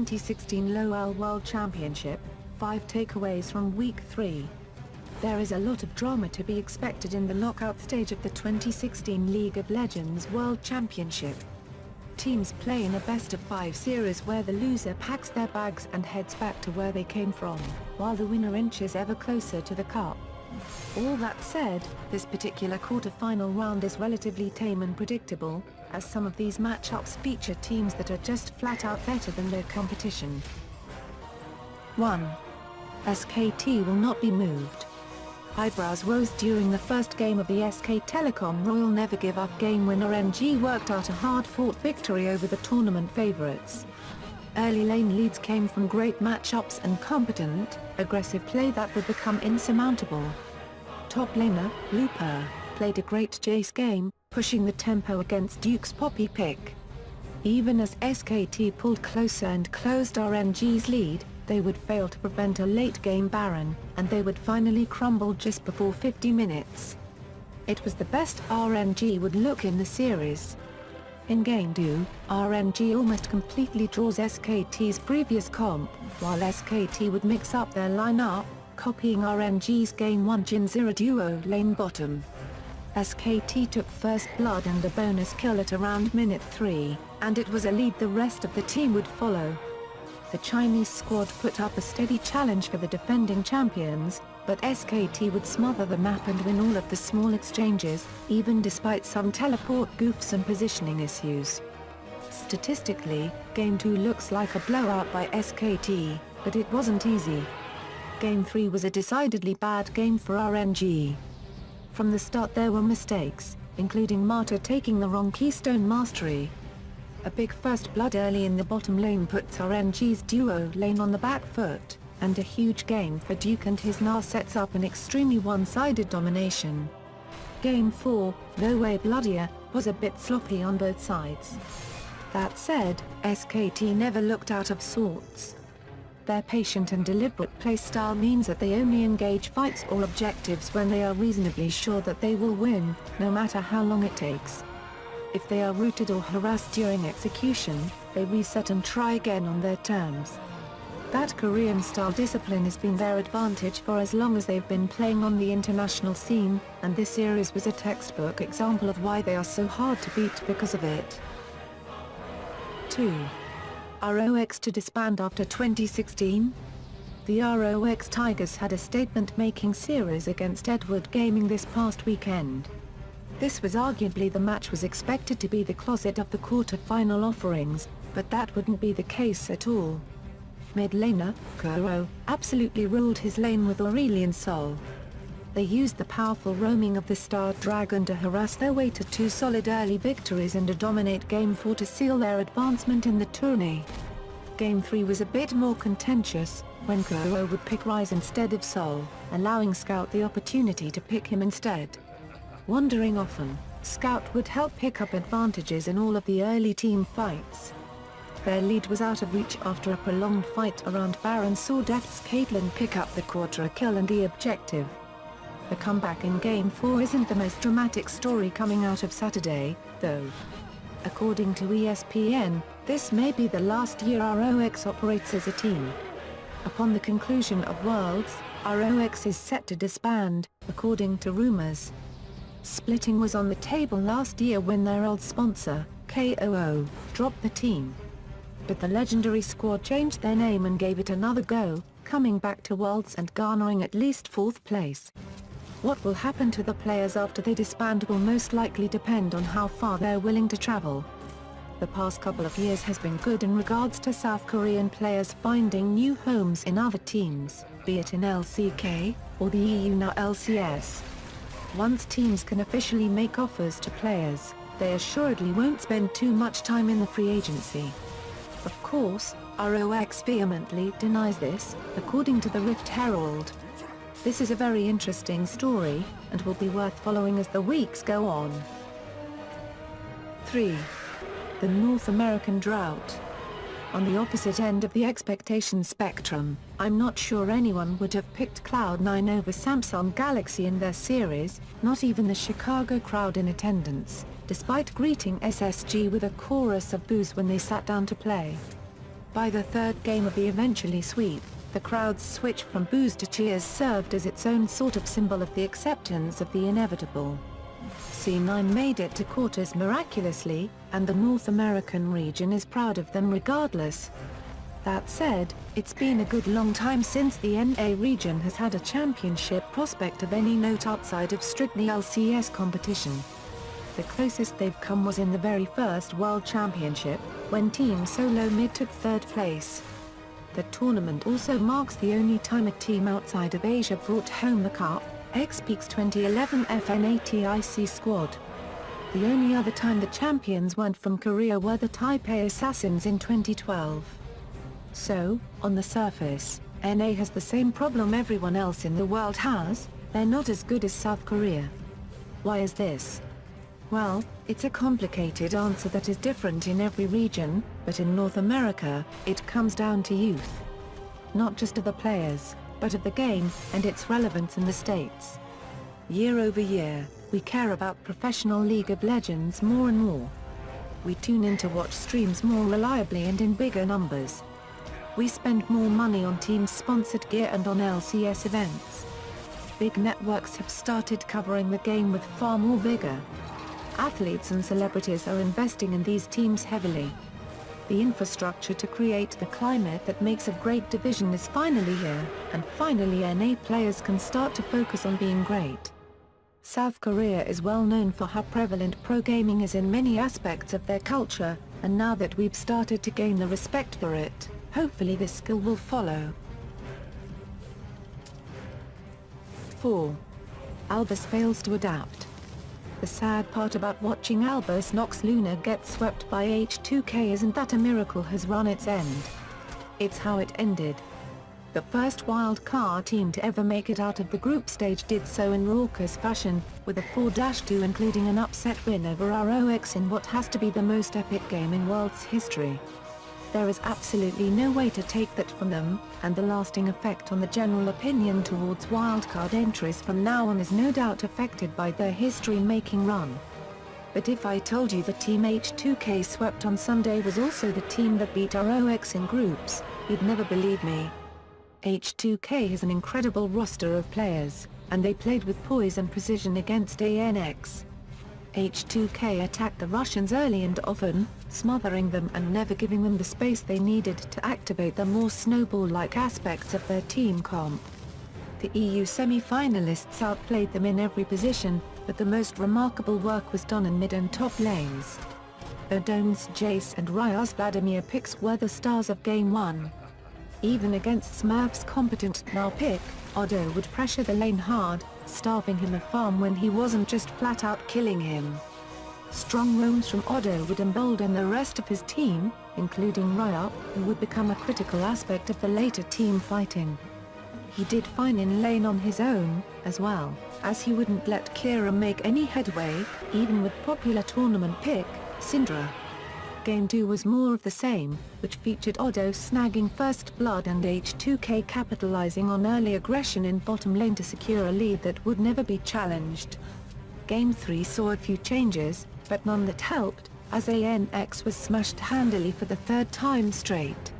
2016 LoL World Championship, 5 takeaways from Week 3. There is a lot of drama to be expected in the knockout stage of the 2016 League of Legends World Championship. Teams play in a best-of-5 series where the loser packs their bags and heads back to where they came from, while the winner inches ever closer to the cup. All that said, this particular quarter-final round is relatively tame and predictable, as some of these matchups feature teams that are just flat-out better than their competition. 1. SKT will not be moved. Eyebrows rose during the first game of the SK Telecom Royal Never Give Up game when RNG worked out a hard-fought victory over the tournament favourites. Early lane leads came from great matchups and competent, aggressive play that would become insurmountable. Top laner, Looper, played a great Jace game, pushing the tempo against Duke's Poppy pick. Even as SKT pulled closer and closed RNG's lead, they would fail to prevent a late-game Baron, and they would finally crumble just before 50 minutes. It was the best RNG would look in the series. In Game 2, RNG almost completely draws SKT's previous comp, while SKT would mix up their lineup, copying RNG's Game 1 Jin-Zero duo lane bottom. SKT took first blood and a bonus kill at around minute 3, and it was a lead the rest of the team would follow. The Chinese squad put up a steady challenge for the defending champions, but SKT would smother the map and win all of the small exchanges, even despite some teleport goofs and positioning issues. Statistically, Game 2 looks like a blowout by SKT, but it wasn't easy. Game 3 was a decidedly bad game for RNG. From the start there were mistakes, including Marta taking the wrong Keystone Mastery. A big first blood early in the bottom lane puts RNG's duo lane on the back foot, and a huge game for Duke and his Na sets up an extremely one-sided domination. Game 4, though way bloodier, was a bit sloppy on both sides. That said, SKT never looked out of sorts. Their patient and deliberate playstyle means that they only engage fights or objectives when they are reasonably sure that they will win, no matter how long it takes. If they are routed or harassed during execution, they reset and try again on their terms. That Korean-style discipline has been their advantage for as long as they've been playing on the international scene, and this series was a textbook example of why they are so hard to beat because of it. 2. ROX to disband after 2016? The ROX Tigers had a statement-making series against Edward Gaming this past weekend. This was arguably the match was expected to be the closet of the quarter-final offerings, but that wouldn't be the case at all. Mid laner, Kuro, absolutely ruled his lane with Aurelion Sol. They used the powerful roaming of the Star Dragon to harass their way to 2 solid early victories and a dominate Game 4 to seal their advancement in the tourney. Game 3 was a bit more contentious, when Kuro would pick Ryze instead of Sol, allowing Scout the opportunity to pick him instead. Wandering often, Scout would help pick up advantages in all of the early team fights. Their lead was out of reach after a prolonged fight around Baron saw Deft's Caitlyn pick up the quarter kill and the objective. The comeback in Game 4 isn't the most dramatic story coming out of Saturday, though. According to ESPN, this may be the last year ROX operates as a team. Upon the conclusion of Worlds, ROX is set to disband, according to rumors. Splitting was on the table last year when their old sponsor, KOO, dropped the team. But the legendary squad changed their name and gave it another go, coming back to Worlds and garnering at least 4th place. What will happen to the players after they disband will most likely depend on how far they're willing to travel. The past couple of years has been good in regards to South Korean players finding new homes in other teams, be it in LCK, or the EU now LCS. Once teams can officially make offers to players, they assuredly won't spend too much time in the free agency. Of course, ROX vehemently denies this, according to the Rift Herald. This is a very interesting story, and will be worth following as the weeks go on. 3. The North American Drought. On the opposite end of the expectation spectrum, I'm not sure anyone would have picked Cloud9 over Samsung Galaxy in their series, not even the Chicago crowd in attendance, despite greeting SSG with a chorus of boos when they sat down to play. By the third game of the eventually sweep, the crowd's switch from boos to cheers served as its own sort of symbol of the acceptance of the inevitable. C9 made it to quarters miraculously, and the North American region is proud of them regardless. That said, it's been a good long time since the NA region has had a championship prospect of any note outside of strictly LCS competition. The closest they've come was in the very first World Championship, when Team Solo Mid took third place. The tournament also marks the only time a team outside of Asia brought home the cup, X-Peak's 2011 FNATIC squad. The only other time the champions weren't from Korea were the Taipei Assassins in 2012. So, on the surface, NA has the same problem everyone else in the world has: they're not as good as South Korea. Why is this? Well, it's a complicated answer that is different in every region, but in North America, it comes down to youth. Not just of the players, but of the game, and its relevance in the States. Year over year, we care about professional League of Legends more and more. We tune in to watch streams more reliably and in bigger numbers. We spend more money on team-sponsored gear and on LCS events. Big networks have started covering the game with far more vigor. Athletes and celebrities are investing in these teams heavily. The infrastructure to create the climate that makes a great division is finally here, and finally NA players can start to focus on being great. South Korea is well known for how prevalent pro gaming is in many aspects of their culture, and now that we've started to gain the respect for it, hopefully this skill will follow. 4. Albus fails to adapt. The sad part about watching Albus Nox Luna get swept by H2K isn't that a miracle has run its end. It's how it ended. The first wildcard team to ever make it out of the group stage did so in raucous fashion, with a 4-2 including an upset win over ROX in what has to be the most epic game in World's history. There is absolutely no way to take that from them, and the lasting effect on the general opinion towards wildcard entries from now on is no doubt affected by their history-making run. But if I told you the team H2K swept on Sunday was also the team that beat ROX in groups, you'd never believe me. H2K has an incredible roster of players, and they played with poise and precision against ANX. H2K attacked the Russians early and often, smothering them and never giving them the space they needed to activate the more snowball-like aspects of their team comp. The EU semi-finalists outplayed them in every position, but the most remarkable work was done in mid and top lanes. Odon's Jace and Rya's Vladimir picks were the stars of Game 1. Even against Smurf's competent now pick, Odo would pressure the lane hard, starving him of farm when he wasn't just flat-out killing him. Strong roams from Odo would embolden the rest of his team, including Rya, who would become a critical aspect of the later team fighting. He did fine in lane on his own, as well, as he wouldn't let Kira make any headway, even with popular tournament pick, Syndra. Game 2 was more of the same, which featured Odo snagging first blood and H2K capitalizing on early aggression in bottom lane to secure a lead that would never be challenged. Game 3 saw a few changes, but none that helped, as ANX was smashed handily for the third time straight.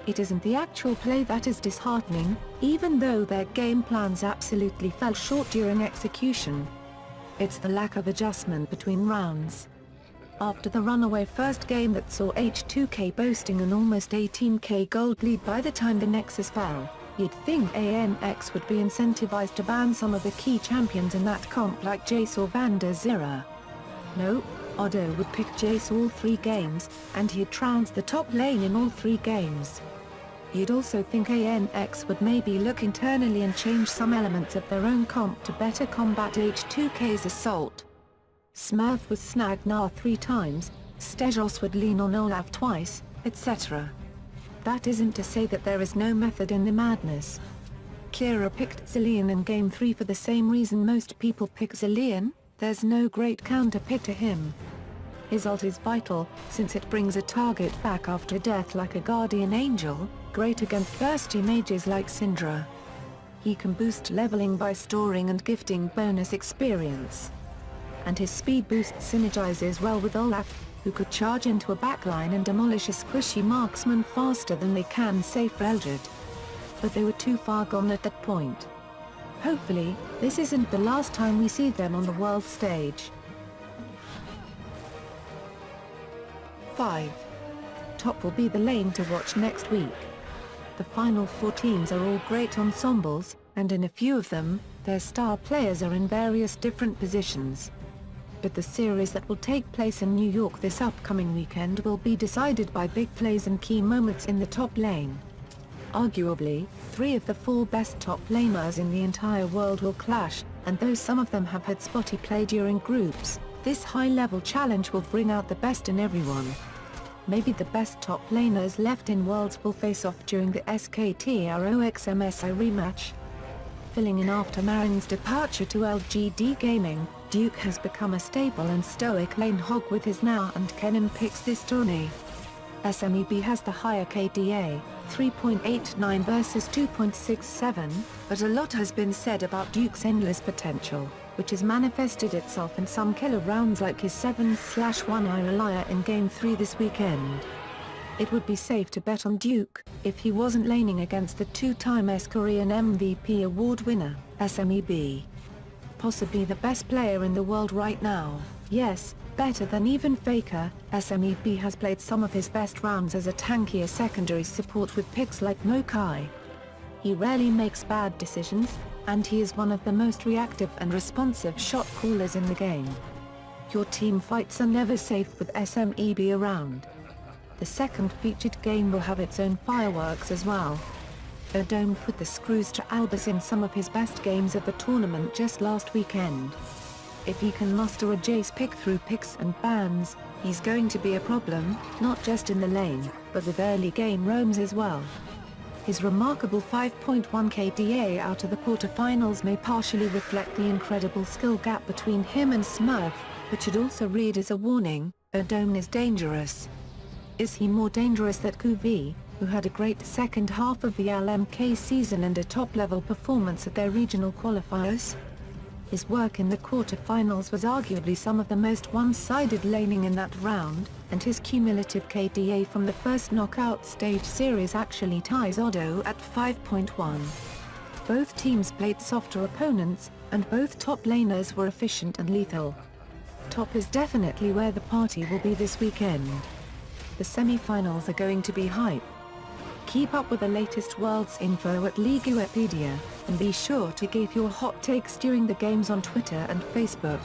It isn't the actual play that is disheartening, even though their game plans absolutely fell short during execution. It's the lack of adjustment between rounds. After the runaway first game that saw H2K boasting an almost 18k gold lead by the time the Nexus fell, you'd think ANX would be incentivized to ban some of the key champions in that comp like Jace or Van der Zera. No, Odo would pick Jace all 3 games, and he'd trounced the top lane in all 3 games. You'd also think ANX would maybe look internally and change some elements of their own comp to better combat H2K's assault. Smurf was snagged Gnar 3 times, Stejos would lean on Olaf twice, etc. That isn't to say that there is no method in the madness. Kira picked Zilean in Game 3 for the same reason most people pick Zilean: there's no great counter pick to him. His ult is vital, since it brings a target back after death like a guardian angel, great against bursty mages like Syndra. He can boost leveling by storing and gifting bonus experience. And his speed boost synergizes well with Olaf, who could charge into a backline and demolish a squishy marksman faster than they can safe Eldred. But they were too far gone at that point. Hopefully, this isn't the last time we see them on the world stage. 5. Top will be the lane to watch next week. The final 4 teams are all great ensembles, and in a few of them, their star players are in various different positions. But the series that will take place in New York this upcoming weekend will be decided by big plays and key moments in the top lane. Arguably, 3 of the 4 best top laners in the entire world will clash, and though some of them have had spotty play during groups, this high-level challenge will bring out the best in everyone. Maybe the best top laners left in Worlds will face off during the SKT ROX MSI rematch. Filling in after Marin's departure to LGD Gaming, Duke has become a stable and stoic lane hog with his now and Kennen picks this tourney. SMEB has the higher KDA, 3.89 versus 2.67, but a lot has been said about Duke's endless potential, which has manifested itself in some killer rounds like his 7/1 Irelia in Game 3 this weekend. It would be safe to bet on Duke, if he wasn't laning against the 2-time Korean MVP award winner, SMEB. Possibly the best player in the world right now, yes, better than even Faker, SMEB has played some of his best rounds as a tankier secondary support with picks like Mokai. He rarely makes bad decisions, and he is one of the most reactive and responsive shot callers in the game. Your team fights are never safe with SMEB around. The second featured game will have its own fireworks as well. Odome put the screws to Albus in some of his best games of the tournament just last weekend. If he can muster a Jace pick through picks and bans, he's going to be a problem, not just in the lane, but with early game roams as well. His remarkable 5.1 KDA out of the quarterfinals may partially reflect the incredible skill gap between him and Smurf, but should also read as a warning, Odome is dangerous. Is he more dangerous than Kuvi, who had a great second half of the LMK season and a top-level performance at their regional qualifiers? His work in the quarterfinals was arguably some of the most one-sided laning in that round, and his cumulative KDA from the first knockout stage series actually ties Odo at 5.1. Both teams played softer opponents, and both top laners were efficient and lethal. Top is definitely where the party will be this weekend. The semi-finals are going to be hype. Keep up with the latest Worlds info at Leaguewikipedia, and be sure to give your hot takes during the games on Twitter and Facebook.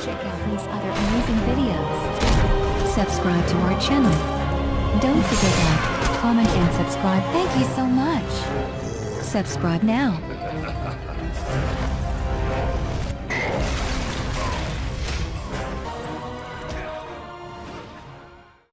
Check out these other amazing videos. Subscribe to our channel. Don't forget to like, comment and subscribe. Thank you so much. Subscribe now.